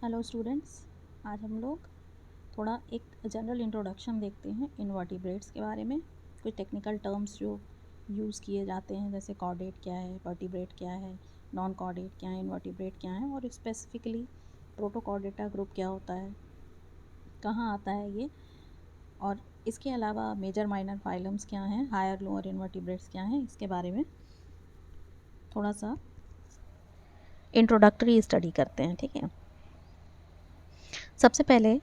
Hello students, आज हम लोग थोड़ा एक जनरल इंट्रोडक्शन देखते हैं इनवर्टिब्रेट्स के बारे में। कुछ टेक्निकल टर्म्स जो यूज़ किए जाते हैं, जैसे कॉर्डेट क्या है, वर्टिब्रेट क्या है, नॉन कॉर्डेट क्या है, इनवर्टिब्रेट क्या है, और स्पेसिफिकली प्रोटोकॉर्डेटा ग्रुप क्या होता है, कहाँ आता है ये, और इसके अलावा मेजर माइनर फाइलम्स क्या हैं, हायर लोअर इनवर्टिब्रेट्स क्या हैं, इसके बारे में थोड़ा सा इंट्रोडक्टरी स्टडी करते हैं। ठीक है, सबसे पहले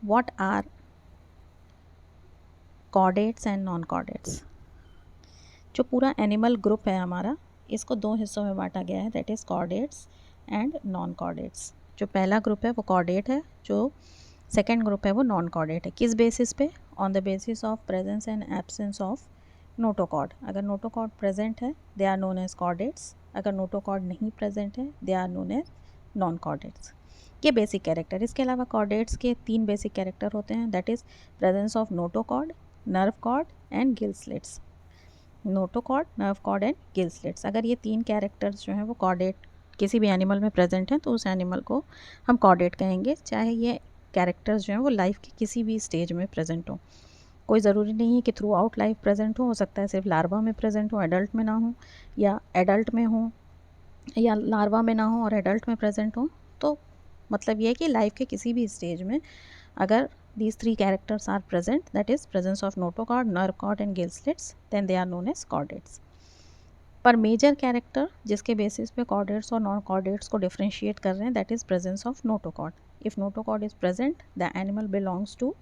what are chordates and non chordates. जो पूरा एनिमल ग्रुप है हमारा, इसको दो हिस्सों में बांटा गया है, that is chordates and non chordates. जो पहला ग्रुप है वो कॉर्डेट है, जो सेकेंड ग्रुप है वो नॉन कॉर्डेट है। किस बेसिस पे? On the basis of presence and absence of notochord. अगर नोटोकॉर्ड प्रेजेंट है they are known as chordates, अगर नोटोकॉर्ड नहीं प्रेजेंट है they are known as non chordates. ये बेसिक कैरेक्टर। इसके अलावा कॉर्डेट्स के तीन बेसिक कैरेक्टर होते हैं, that is presence of notochord, nerve cord and gill slits. Notochord, nerve cord and gill slits. अगर ये तीन कैरेक्टर्स जो हैं वो कॉर्डेट किसी भी एनिमल में प्रेजेंट हैं तो उस एनिमल को हम कॉर्डेट कहेंगे, चाहे ये कैरेक्टर्स जो हैं वो लाइफ के किसी भी स्टेज में प्रेजेंट हो। कोई ज़रूरी नहीं है कि थ्रू आउट लाइफ प्रेजेंट हो सकता है सिर्फ लार्वा में प्रेजेंट हो, एडल्ट में ना हो, या एडल्ट में हो या लार्वा में ना हो और एडल्ट में प्रेजेंट हो। तो मतलब ये है कि लाइफ के किसी भी स्टेज में अगर these three characters are present, that is presence of notochord, nerve cord and gill slits, then they are known as chordates. पर मेजर कैरेक्टर जिसके बेसिस पे कॉर्डेट्स और नॉन कॉर्डेट्स को डिफ्रेंशिएट कर रहे हैं, that is presence of notochord. If notochord is present the animal belongs to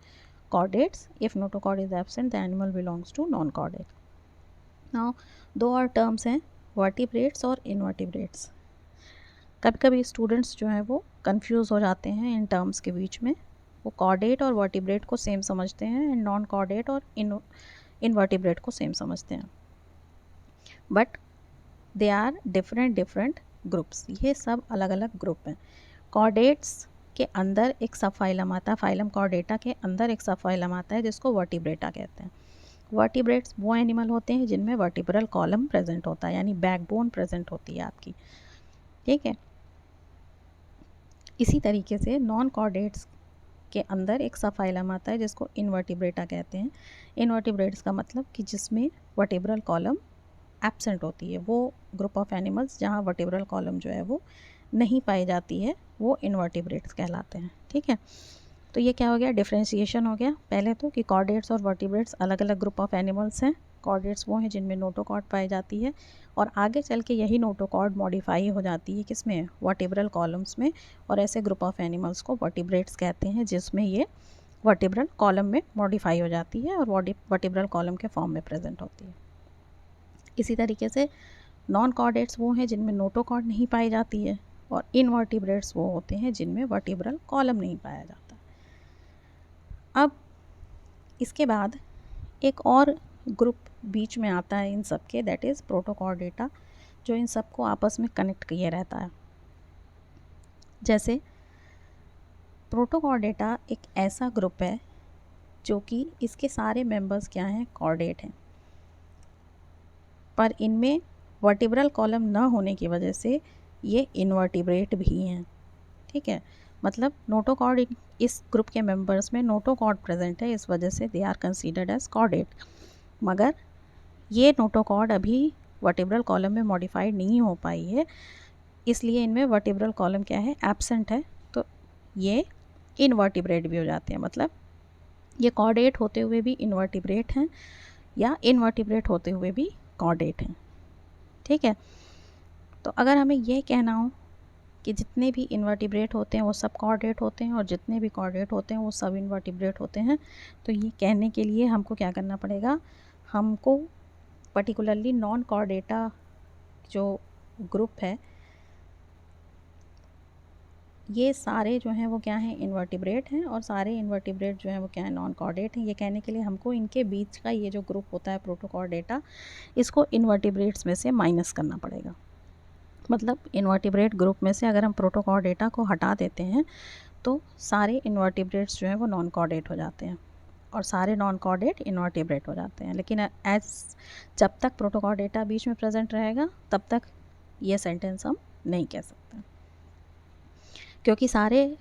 chordates, if notochord is absent the animal belongs to non chordate. Now दो और terms हैं, vertebrates और invertebrates. कभी कभी स्टूडेंट्स जो हैं वो कंफ्यूज हो जाते हैं इन टर्म्स के बीच में। वो कॉर्डेट और वर्टिब्रेट को सेम समझते हैं एंड नॉन कॉर्डेट और इनवर्टिब्रेट को सेम समझते हैं, but they are different groups. ये सब अलग अलग ग्रुप हैं। कॉर्डेट्स के अंदर एक सब फाइलम आता है, फाइलम कॉर्डेटा के अंदर एक सब फाइलम आता है जिसको वर्टिब्रेटा कहते हैं। वर्टिब्रेट्स वो एनिमल होते हैं जिनमें वर्टिब्रल कॉलम प्रेजेंट होता है, यानी बैकबोन प्रेजेंट होती है आपकी। ठीक है, इसी तरीके से नॉन कॉर्डेट्स के अंदर एक सब फाइलम आता है जिसको इनवर्टिब्रेटा कहते हैं। इनवर्टिब्रेट्स का मतलब कि जिसमें वर्टिब्रल कॉलम एब्सेंट होती है, वो ग्रुप ऑफ एनिमल्स जहाँ वर्टिब्रल कॉलम जो है वो नहीं पाई जाती है, वो इनवर्टिब्रेट्स कहलाते हैं। ठीक है, तो ये क्या हो गया, डिफ्रेंशिएशन हो गया। पहले तो कि कॉर्डेट्स और वर्टिब्रेट्स अलग अलग ग्रुप ऑफ एनिमल्स हैं। कॉर्डेट्स वो हैं जिनमें नोटोकॉर्ड पाई जाती है, और आगे चल के यही नोटोकॉर्ड मॉडिफाई हो जाती है किसमें, वर्टिब्रल कॉलम्स में, और ऐसे ग्रुप ऑफ एनिमल्स को वर्टिब्रेट्स कहते हैं जिसमें ये वर्टिब्रल कॉलम में मॉडिफाई हो जाती है और वर्टिब्रल कॉलम के फॉर्म में प्रेजेंट होती है। इसी तरीके से नॉन कॉर्डेट्स वो हैं जिनमें नोटोकॉर्ड नहीं पाई जाती है, और इनवर्टिब्रेट्स वो होते हैं जिनमें वर्टिब्रल कॉलम नहीं पाया जाता। अब इसके बाद एक और ग्रुप बीच में आता है इन सब के, दैट इज़ प्रोटोकॉर्डेटा, जो इन सबको आपस में कनेक्ट किए रहता है। जैसे प्रोटोकॉर्डेटा एक ऐसा ग्रुप है जो कि इसके सारे मेंबर्स क्या हैं, कॉर्डेट हैं, पर इनमें वर्टिब्रल कॉलम न होने की वजह से ये इनवर्टिब्रेट भी हैं। ठीक है, मतलब नोटोकॉर्ड इस ग्रुप के मेंबर्स में नोटोकॉर्ड प्रेजेंट है, इस वजह से they are considered as chordate. मगर ये नोटोकॉर्ड अभी वर्टिब्रल कॉलम में मॉडिफाइड नहीं हो पाई है, इसलिए इनमें वर्टिब्रल कॉलम क्या है, एब्सेंट है, तो ये इनवर्टिब्रेट भी हो जाते हैं। मतलब ये कॉर्डेट होते हुए भी इनवर्टिब्रेट हैं या इनवर्टिब्रेट होते हुए भी कॉर्डेट हैं। ठीक है, तो अगर हमें ये कहना हो कि जितने भी इनवर्टिब्रेट होते हैं वो सब कॉर्डेट होते हैं और जितने भी कॉर्डेट होते हैं वो सब इनवर्टिब्रेट होते हैं, तो ये कहने के लिए हमको क्या करना पड़ेगा, हमको पर्टिकुलरली नॉन कॉर्डेटा जो ग्रुप है, ये सारे जो हैं वो क्या हैं, इनवर्टिब्रेट हैं, और सारे इनवर्टिब्रेट जो हैं वो क्या है, नॉन कॉर्डेट हैं। ये कहने के लिए हमको इनके बीच का ये जो ग्रुप होता है प्रोटोकॉर्डेटा, इसको इनवर्टिब्रेट्स में से माइनस करना पड़ेगा। मतलब इनवर्टिब्रेट ग्रुप में से अगर हम प्रोटोकॉर्डेटा को हटा देते हैं तो सारे इनवर्टिब्रेट्स जो हैं वो नॉन कॉर्डेट हो जाते हैं और सारे नॉन कॉर्डेट इनवर्टिब्रेट हो जाते हैं। लेकिन जब तक प्रोटोकॉर्डेटा बीच में प्रेजेंट रहेगा तब तक ये सेंटेंस हम नहीं कह सकते। क्योंकि सारे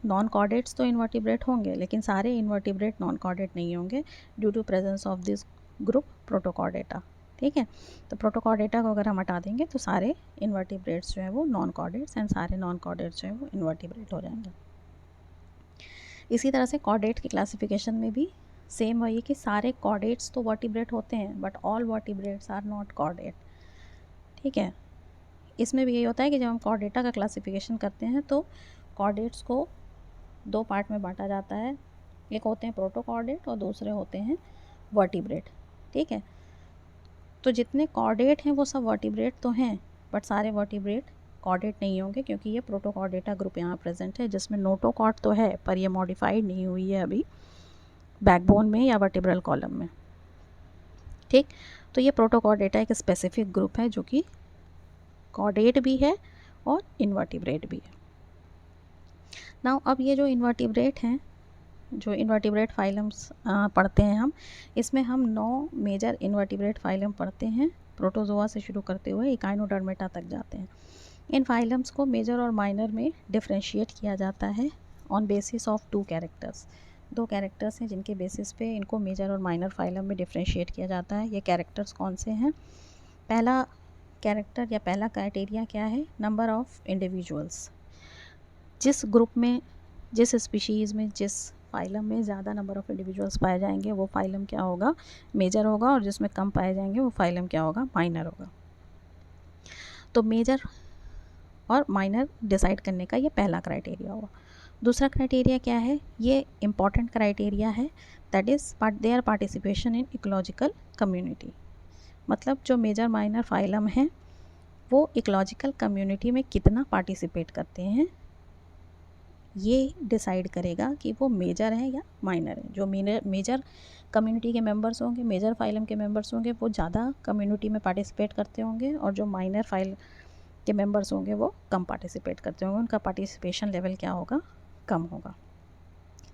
नॉन कॉर्डेट्स तो इन्वर्टिब्रेट होंगे, लेकिन सारे इन्वर्टिब्रेट नॉन कॉर्डेट नहीं होंगे due to presence of this group protochordata. ठीक है, तो प्रोटोकॉर्डेटा को अगर हम हटा देंगे तो सारे इन्वर्टिब्रेट्स जो है वो नॉन कॉर्डेट्स एंड सारे नॉन कॉर्डेट्स जो है वो इन्वर्टिब्रेट हो जाएंगे। इसी तरह से कॉर्डेट की क्लासिफिकेशन में भी सेम वही है कि सारे कॉर्डेट्स तो वर्टिब्रेट होते हैं but all vertebrates are not chordate. ठीक है, इसमें भी यही होता है कि जब हम कॉर्डेटा का क्लासिफिकेशन करते हैं तो कॉर्डेट्स को दो पार्ट में बांटा जाता है, एक होते हैं प्रोटोकॉर्डेट और दूसरे होते हैं वर्टिब्रेट। ठीक है, तो जितने कॉर्डेट हैं वो सब वर्टिब्रेट तो हैं बट सारे वर्टिब्रेट कॉर्डेट नहीं होंगे, क्योंकि ये प्रोटोकॉर्डेटा ग्रुप यहाँ प्रेजेंट है जिसमें नोटोकॉर्ड तो है पर ये मॉडिफाइड नहीं हुई है अभी बैकबोन में या वर्टिब्रल कॉलम में। ठीक, तो ये प्रोटोकॉर्डेटा एक स्पेसिफिक ग्रुप है जो कि कॉर्डेट भी है और इन्वर्टिब्रेट भी है। नाउ अब ये जो इन्वर्टिब्रेट हैं, जो इन्वर्टिब्रेट फाइलम्स पढ़ते हैं हम, इसमें हम 9 मेजर इन्वर्टिब्रेट फाइलम पढ़ते हैं, प्रोटोजोआ से शुरू करते हुए इकाइनोडर्मेटा तक जाते हैं। इन फाइलम्स को मेजर और माइनर में डिफ्रेंशिएट किया जाता है on basis of 2 characters. 2 characters हैं जिनके बेसिस पे इनको मेजर और माइनर फाइलम में डिफ्रेंशिएट किया जाता है। ये कैरेक्टर्स कौन से हैं? पहला कैरेक्टर या पहला क्राइटेरिया क्या है? Number of individuals. जिस ग्रुप में, जिस स्पीशीज़ में, जिस फाइलम में ज़्यादा नंबर ऑफ़ इंडिविजुअल्स पाए जाएंगे वो फाइलम क्या होगा? मेजर होगा, और जिसमें कम पाए जाएंगे वो फाइलम क्या होगा? माइनर होगा। तो मेजर और माइनर डिसाइड करने का ये पहला क्राइटेरिया होगा। दूसरा क्राइटेरिया क्या है? ये इम्पॉर्टेंट क्राइटेरिया है, that is their participation in ecological community. मतलब जो मेजर माइनर फाइलम हैं वो इकोलॉजिकल कम्युनिटी में कितना पार्टिसिपेट करते हैं ये डिसाइड करेगा कि वो मेजर है या माइनर है। जो मेजर कम्युनिटी के मेंबर्स होंगे, मेजर फाइलम के मेंबर्स होंगे, वो ज़्यादा कम्युनिटी में पार्टिसिपेट करते होंगे, और जो माइनर फाइल के मेंबर्स होंगे वो कम पार्टिसिपेट करते होंगे, उनका पार्टिसिपेशन लेवल क्या होगा? कम होगा।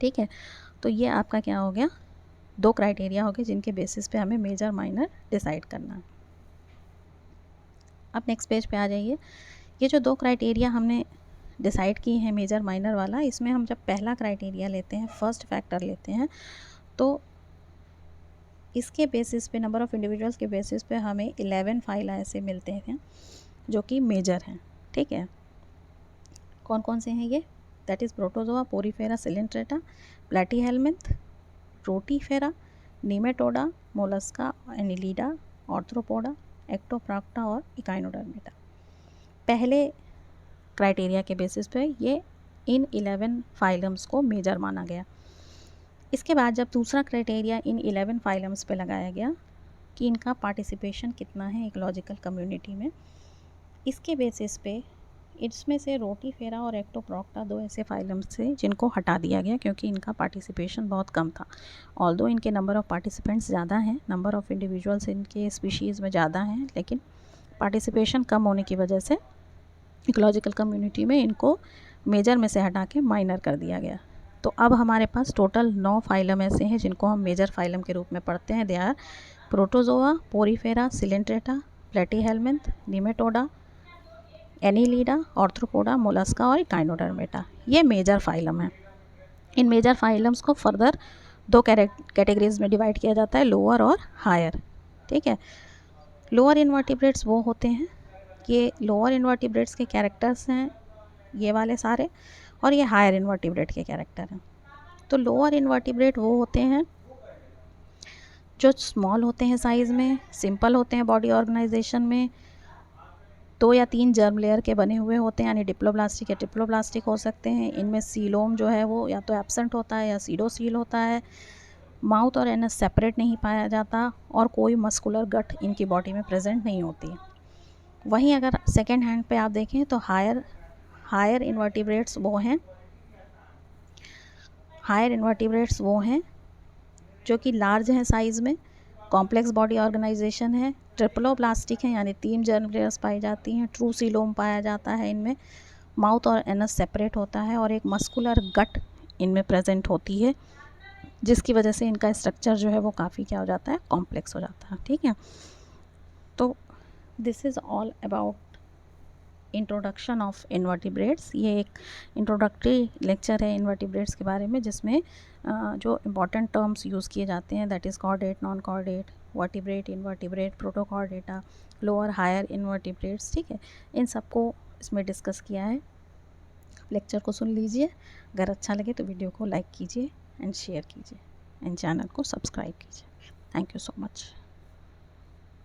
ठीक है, तो ये आपका क्या हो गया? 2 क्राइटेरिया हो गए जिनके बेसिस पे हमें मेजर माइनर डिसाइड करना है। अब नेक्स्ट पेज पे आ जाइए। ये जो 2 क्राइटेरिया हमने डिसाइड की है मेजर माइनर वाला, इसमें हम जब पहला क्राइटेरिया लेते हैं, फर्स्ट फैक्टर लेते हैं, तो इसके बेसिस पे, नंबर ऑफ़ इंडिविजुअल्स के बेसिस पे हमें 11 फाइल ऐसे मिलते हैं जो कि मेजर हैं। ठीक है, कौन कौन से हैं ये? That is protozoa, porifera, coelenterata, platyhelminth, rotifera, nematoda, mollusca, annelida, arthropoda, ectoprocta और इकाइनोडर्मेटा। पहले क्राइटेरिया के बेसिस पे ये इन 11 फाइलम्स को मेजर माना गया। इसके बाद जब दूसरा क्राइटेरिया इन 11 फाइलम्स पे लगाया गया कि इनका पार्टिसिपेशन कितना है इकोलॉजिकल कम्युनिटी में, इसके बेसिस पे इसमें से रोटीफेरा और एक्टोप्रोक्टा 2 ऐसे फाइलम्स थे जिनको हटा दिया गया क्योंकि इनका पार्टिसिपेशन बहुत कम था। ऑल्दो इनके नंबर ऑफ़ पार्टिसिपेंट्स ज़्यादा हैं, नंबर ऑफ़ इंडिविजुअल्स इनके स्पीशीज़ में ज़्यादा हैं, लेकिन पार्टिसिपेशन कम होने की वजह से इकोलॉजिकल कम्युनिटी में इनको मेजर में से हटा के माइनर कर दिया गया। तो अब हमारे पास टोटल 9 फाइलम ऐसे हैं जिनको हम मेजर फाइलम के रूप में पढ़ते हैं। They are protozoa, porifera, coelenterata, platyhelminth, nematoda, annelida, arthropoda, mollusca और इकाइनोडर्मेटा। ये मेजर फाइलम है। इन मेजर फाइलम्स को फर्दर 2 कैटेगरीज में डिवाइड किया जाता है, लोअर और हायर। ठीक है, लोअर इन्वर्टिब्रेट्स वो होते हैं, ये लोअर इन्वर्टिब्रेट्स के कैरेक्टर्स हैं ये वाले सारे, और ये हायर इन्वर्टिब्रेट के कैरेक्टर हैं। तो लोअर इन्वर्टिब्रेट वो होते हैं जो स्मॉल होते हैं साइज़ में, सिंपल होते हैं बॉडी ऑर्गेनाइजेशन में, 2 या 3 जर्म लेयर के बने हुए होते हैं, यानी डिप्लोब्लास्टिक या ट्रिप्लोब्लास्टिक हो सकते हैं। इनमें सीलोम जो है वो या तो एब्सेंट होता है या सीडोसील होता है। माउथ और एनस सेपरेट नहीं पाया जाता, और कोई मस्कुलर गट इनकी बॉडी में प्रेजेंट नहीं होती। वहीं अगर सेकेंड हैंड पे आप देखें तो हायर इन्वर्टिब्रेट्स वो हैं जो कि लार्ज हैं साइज़ में, कॉम्प्लेक्स बॉडी ऑर्गेनाइजेशन है, ट्रिप्लोब्लास्टिक है यानी 3 जर्म लेयर्स पाई जाती हैं, ट्रू सीलोम पाया जाता है इनमें, माउथ और एनस सेपरेट होता है, और एक मस्कुलर गट इनमें प्रेजेंट होती है, जिसकी वजह से इनका स्ट्रक्चर जो है वो काफ़ी क्या हो जाता है? कॉम्प्लेक्स हो जाता है। ठीक है, तो this is all about introduction of invertebrates. ये एक इंट्रोडक्टरी लेक्चर है इन्वर्टिब्रेट्स के बारे में, जिसमें जो इम्पॉर्टेंट टर्म्स यूज़ किए जाते हैं, that is chordate, non chordate, vertebrate, invertebrate, protochordata, lower higher invertebrates, ठीक है, इन सबको इसमें डिस्कस किया है। लेक्चर को सुन लीजिए, अगर अच्छा लगे तो वीडियो को लाइक कीजिए एंड शेयर कीजिए एंड चैनल को सब्सक्राइब कीजिए। Thank you so much.